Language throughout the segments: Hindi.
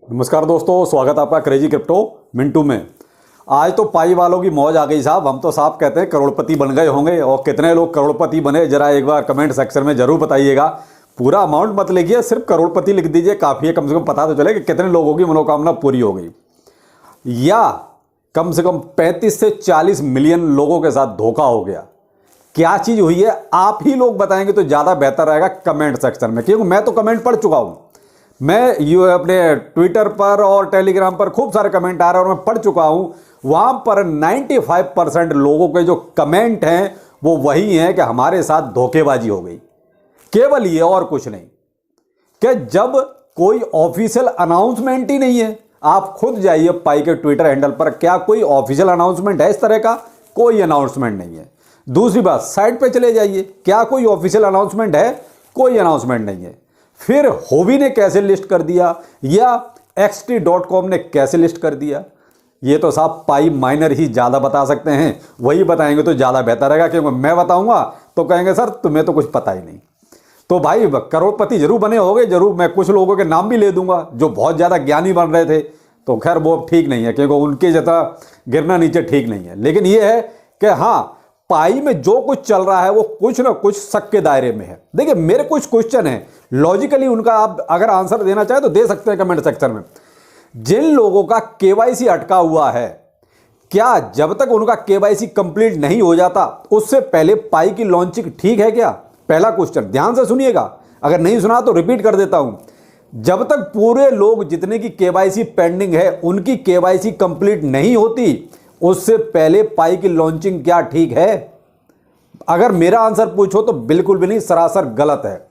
नमस्कार दोस्तों, स्वागत है आपका क्रेजी क्रिप्टो मिंटू में। आज तो पाई वालों की मौज आ गई साहब। हम तो साहब कहते हैं करोड़पति बन गए होंगे। और कितने लोग करोड़पति बने जरा एक बार कमेंट सेक्शन में जरूर बताइएगा। पूरा अमाउंट मत लिखिए, सिर्फ करोड़पति लिख दीजिए, काफ़ी है। कम से कम पता तो चले कि कितने लोगों की मनोकामना पूरी हो गई, या कम से कम 35 से 40 मिलियन लोगों के साथ धोखा हो गया। क्या चीज़ हुई है आप ही लोग बताएंगे तो ज़्यादा बेहतर रहेगा कमेंट सेक्शन में, क्योंकि मैं तो कमेंट पढ़ चुका हूँ। मैं ये अपने ट्विटर पर और टेलीग्राम पर खूब सारे कमेंट आ रहे हैं और मैं पढ़ चुका हूँ। वहाँ पर 95% लोगों के जो कमेंट हैं वो वही हैं कि हमारे साथ धोखेबाजी हो गई। केवल ये और कुछ नहीं, कि जब कोई ऑफिशियल अनाउंसमेंट ही नहीं है। आप खुद जाइए पाई के ट्विटर हैंडल पर, क्या कोई ऑफिशियल अनाउंसमेंट है इस तरह का? कोई अनाउंसमेंट नहीं है। दूसरी बात, साइट पे चले जाइए, क्या कोई ऑफिशियल अनाउंसमेंट है? कोई अनाउंसमेंट नहीं है। फिर होवी ने कैसे लिस्ट कर दिया, या xt.com ने कैसे लिस्ट कर दिया? ये तो साहब पाई माइनर ही ज़्यादा बता सकते हैं। वही बताएंगे तो ज़्यादा बेहतर रहेगा, क्योंकि मैं बताऊंगा तो कहेंगे सर तुम्हें तो कुछ पता ही नहीं। तो भाई करोड़पति जरूर बने होंगे, जरूर। मैं कुछ लोगों के नाम भी ले दूंगा जो बहुत ज़्यादा ज्ञानी बन रहे थे, तो खैर वो ठीक नहीं है, क्योंकि उनके जैसा गिरना नीचे ठीक नहीं है। लेकिन ये है कि हाँ, पाई में जो कुछ चल रहा है वो कुछ ना कुछ शक के दायरे में है। देखिए, मेरे कुछ क्वेश्चन हैं, लॉजिकली उनका आप अगर आंसर देना चाहे तो दे सकते हैं कमेंट सेक्शन में। जिन लोगों का केवाईसी अटका हुआ है, क्या जब तक उनका केवाईसी कंप्लीट नहीं हो जाता उससे पहले पाई की लॉन्चिंग ठीक है क्या? पहला क्वेश्चन ध्यान से सुनिएगा, अगर नहीं सुना तो रिपीट कर देता हूं। जब तक पूरे लोग जितने की केवाईसी पेंडिंग है उनकी केवाईसी कंप्लीट नहीं होती, उससे पहले पाई की लॉन्चिंग क्या ठीक है? अगर मेरा आंसर पूछो तो बिल्कुल भी नहीं, सरासर गलत है।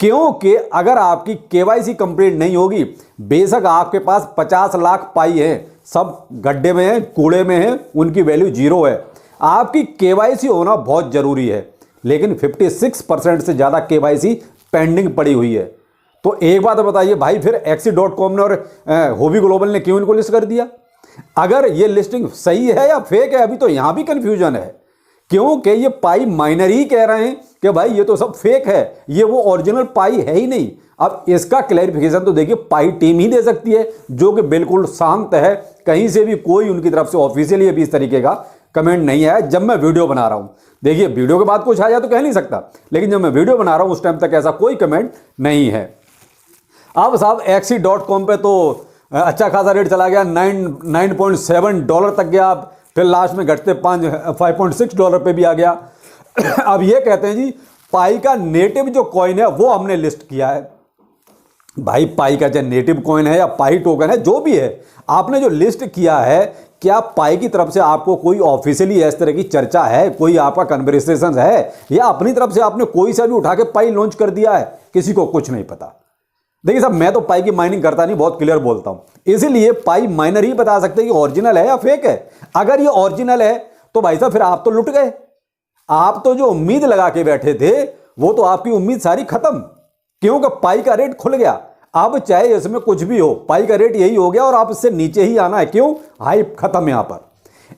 क्योंकि अगर आपकी केवाईसी कंप्लीट नहीं होगी, बेशक आपके पास 50 लाख पाई है, सब गड्ढे में है, कूड़े में है, उनकी वैल्यू जीरो है। आपकी केवाईसी होना बहुत जरूरी है, लेकिन 56% से ज्यादा केवाईसी पेंडिंग पड़ी हुई है। तो एक बात बताइए भाई, फिर xt.com ने और होवी ग्लोबल ने क्यों इनको लिस्ट कर दिया? अगर ये लिस्टिंग सही है या फेक है, अभी तो यहां भी कंफ्यूजन है। क्योंकि ये पाई माइनर ही कह रहे हैं कि भाई ये तो सब फेक है, ये वो ओरिजिनल पाई है ही नहीं। अब इसका क्लैरिफिकेशन तो देखिए पाई टीम ही दे सकती है, जो कि बिल्कुल शांत है। कहीं से भी कोई उनकी तरफ से ऑफिशियली अभी इस तरीके का कमेंट नहीं आया। जब मैं वीडियो बना रहा हूं, देखिए वीडियो के बाद कुछ आ जाए तो कह नहीं सकता, लेकिन जब मैं वीडियो बना रहा हूं उस टाइम तक ऐसा कोई कमेंट नहीं है। अब साहब xt.com पे तो अच्छा खासा रेट चला गया, $9.7 तक गया। फिर लास्ट में घटते $5.6 पे भी आ गया। अब ये कहते हैं जी पाई का नेटिव जो कॉइन है वो हमने लिस्ट किया है। भाई पाई का चाहे नेटिव कॉइन है या पाई टोकन है, जो भी है, आपने जो लिस्ट किया है, क्या पाई की तरफ से आपको कोई ऑफिशियली इस तरह की चर्चा है, कोई आपका कन्वर्सेशन है, या अपनी तरफ से आपने कोई सा भी उठा के पाई लॉन्च कर दिया है? किसी को कुछ नहीं पता। देखिए साहब, मैं तो पाई की माइनिंग करता नहीं, बहुत क्लियर बोलता हूं, इसीलिए पाई माइनर ही बता सकते हैं कि ओरिजिनल है या फेक है। अगर ये ओरिजिनल है तो भाई साहब फिर आप तो लुट गए। आप तो जो उम्मीद लगा के बैठे थे वो तो आपकी उम्मीद सारी खत्म, क्योंकि पाई का रेट खुल गया। अब चाहे इसमें कुछ भी हो, पाई का रेट यही हो गया और आप इससे नीचे ही आना है। क्यों? हाइप खत्म। यहां पर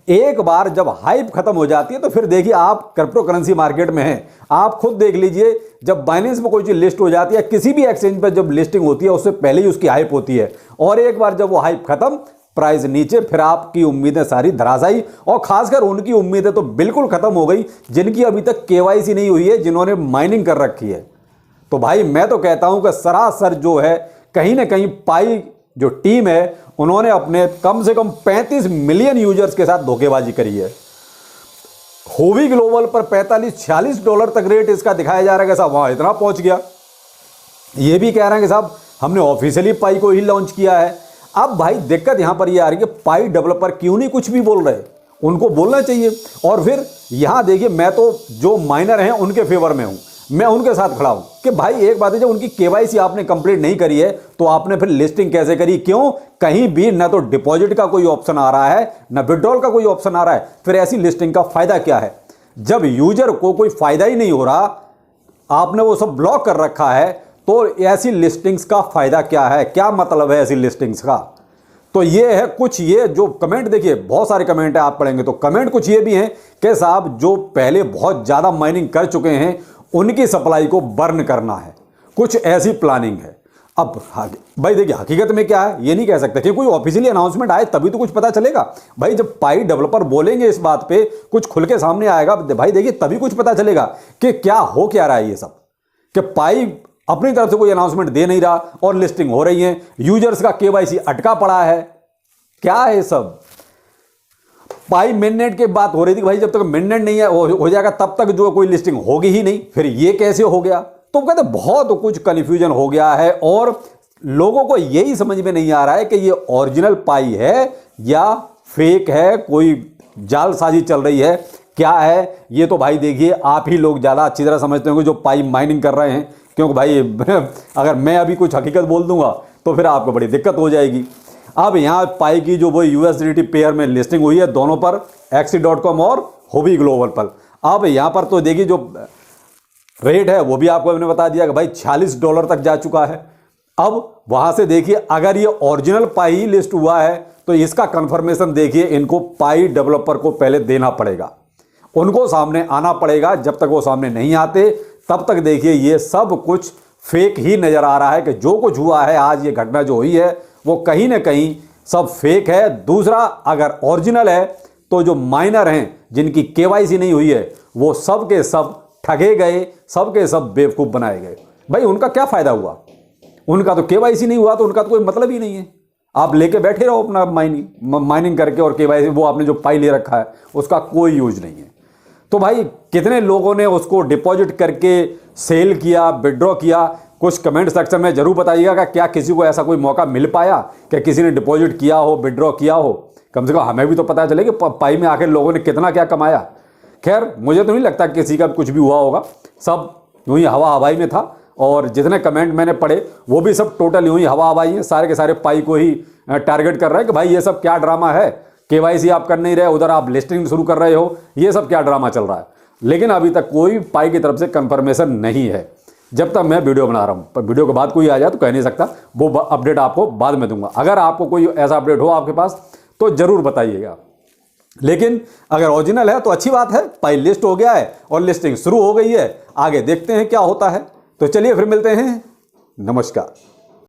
एक बार जब हाइप खत्म हो जाती है तो फिर देखिए, आप क्रिप्टो करेंसी मार्केट में हैं, आप खुद देख लीजिए, जब बाइनेंस में कोई चीज लिस्ट हो जाती है, किसी भी एक्सचेंज पर जब लिस्टिंग होती है उससे पहले ही उसकी हाइप होती है, और एक बार जब वो हाइप खत्म, प्राइस नीचे, फिर आपकी उम्मीदें सारी धराशायी। और खासकर उनकी उम्मीदें तो बिल्कुल खत्म हो गई जिनकी अभी तक केवाईसी नहीं हुई है, जिन्होंने माइनिंग कर रखी है। तो भाई मैं तो कहता हूं कि सरासर जो है, कहीं ना कहीं पाई जो टीम है उन्होंने अपने कम से कम 35 मिलियन यूजर्स के साथ धोखेबाजी करी है। होवी ग्लोबल पर $45-46 तक रेट इसका दिखाया जा रहा है कि साहब वहां इतना पहुंच गया। ये भी कह रहे हैं कि साहब हमने ऑफिशियली पाई को ही लॉन्च किया है। अब भाई दिक्कत यहां पर ये आ रही है, पाई डेवलपर क्यों नहीं कुछ भी बोल रहे? उनको बोलना चाहिए। और फिर यहां देखिए, मैं तो जो माइनर हैं उनके फेवर में हूं, मैं उनके साथ खड़ा हूं कि भाई एक बात है, जब उनकी केवाईसी आपने कंप्लीट नहीं करी है तो आपने फिर लिस्टिंग कैसे करी? क्यों? कहीं भी ना तो डिपॉजिट का कोई ऑप्शन आ रहा है, ना विड्रॉल का कोई ऑप्शन आ रहा है। फिर ऐसी लिस्टिंग का फायदा क्या है? जब यूजर को कोई फायदा ही नहीं हो रहा, आपने वो सब ब्लॉक कर रखा है, तो ऐसी लिस्टिंग्स का फायदा क्या है? क्या मतलब है ऐसी लिस्टिंग्स का? तो ये है कुछ, ये जो कमेंट देखिए, बहुत सारे कमेंट है, आप पढ़ेंगे तो कमेंट कुछ ये भी हैं कि साहब जो पहले बहुत ज्यादा माइनिंग कर चुके हैं उनकी सप्लाई को बर्न करना है, कुछ ऐसी प्लानिंग है। अब भाई देखिए हकीकत में क्या है ये नहीं कह सकते कि कोई ऑफिशियली अनाउंसमेंट आए तभी तो कुछ पता चलेगा। भाई जब पाई डेवलपर बोलेंगे इस बात पे, कुछ खुल के सामने आएगा भाई देखिए तभी कुछ पता चलेगा कि क्या हो क्या रहा है ये सब, कि पाई अपनी तरफ से कोई अनाउंसमेंट दे नहीं रहा और लिस्टिंग हो रही है, यूजर्स का केवाईसी अटका पड़ा है, क्या है सब। पाई मेननेट की बात हो रही थी कि भाई जब तक मेननेट नहीं है हो जाएगा तब तक जो कोई लिस्टिंग होगी ही नहीं, फिर ये कैसे हो गया। तो कहते बहुत कुछ कन्फ्यूजन हो गया है और लोगों को यही समझ में नहीं आ रहा है कि ये ओरिजिनल पाई है या फेक है, कोई जालसाजी चल रही है, क्या है ये। तो भाई देखिए आप ही लोग ज़्यादा अच्छी तरह समझते होंगे जो पाई माइनिंग कर रहे हैं, क्योंकि भाई अगर मैं अभी कुछ हकीकत बोल दूंगा तो फिर आपको बड़ी दिक्कत हो जाएगी। अब यहाँ पाई की जो वो USDT पेयर में लिस्टिंग हुई है दोनों पर, Axie.com और हुबी ग्लोबल पर। अब यहाँ पर तो देखिए जो रेट है वो भी आपको मैंने बता दिया कि भाई $46 तक जा चुका है। अब वहां से देखिए अगर ये ओरिजिनल पाई लिस्ट हुआ है तो इसका कंफर्मेशन देखिए इनको पाई डेवलपर को पहले देना पड़ेगा, उनको सामने आना पड़ेगा। जब तक वो सामने नहीं आते तब तक देखिए ये सब कुछ फेक ही नजर आ रहा है कि जो कुछ हुआ है आज ये घटना जो हुई है वो कहीं ना कहीं सब फेक है। दूसरा अगर ओरिजिनल है तो जो माइनर हैं जिनकी केवाईसी नहीं हुई है वो सब के सब ठगे गए, सब के सब बेवकूफ बनाए गए। भाई उनका क्या फायदा हुआ, उनका तो केवाईसी नहीं हुआ तो उनका तो कोई मतलब ही नहीं है। आप लेके बैठे रहो अपना माइनिंग करके और केवाईसी वो आपने जो पाई ले रखा है उसका कोई यूज नहीं है। तो भाई कितने लोगों ने उसको डिपॉजिट करके सेल किया, विड्रॉ किया, कुछ कमेंट सेक्शन में जरूर बताइएगा कि क्या किसी को ऐसा कोई मौका मिल पाया कि किसी ने डिपॉजिट किया हो, विड्रॉ किया हो। कम से कम हमें भी तो पता चले कि पाई में आखिर लोगों ने कितना क्या कमाया। खैर मुझे तो नहीं लगता किसी का कुछ भी हुआ होगा, सब यूं ही हवा हवाई में था और जितने कमेंट मैंने पढ़े वो भी सब टोटल यूं ही हवा हवाई हैं, सारे के सारे पाई को ही टारगेट कर रहे हैं कि भाई ये सब क्या ड्रामा है, केवाईसी आप कर नहीं रहे, उधर आप लिस्टिंग शुरू कर रहे हो, ये सब क्या ड्रामा चल रहा है। लेकिन अभी तक कोई पाई की तरफ से कंफर्मेशन नहीं है जब तक मैं वीडियो बना रहा हूँ। पर वीडियो के बाद कोई आ जाए तो कह नहीं सकता, वो अपडेट आपको बाद में दूंगा। अगर आपको कोई ऐसा अपडेट हो आपके पास तो जरूर बताइएगा। लेकिन अगर ओरिजिनल है तो अच्छी बात है, पाई लिस्ट हो गया है और लिस्टिंग शुरू हो गई है, आगे देखते हैं क्या होता है। तो चलिए फिर मिलते हैं, नमस्कार।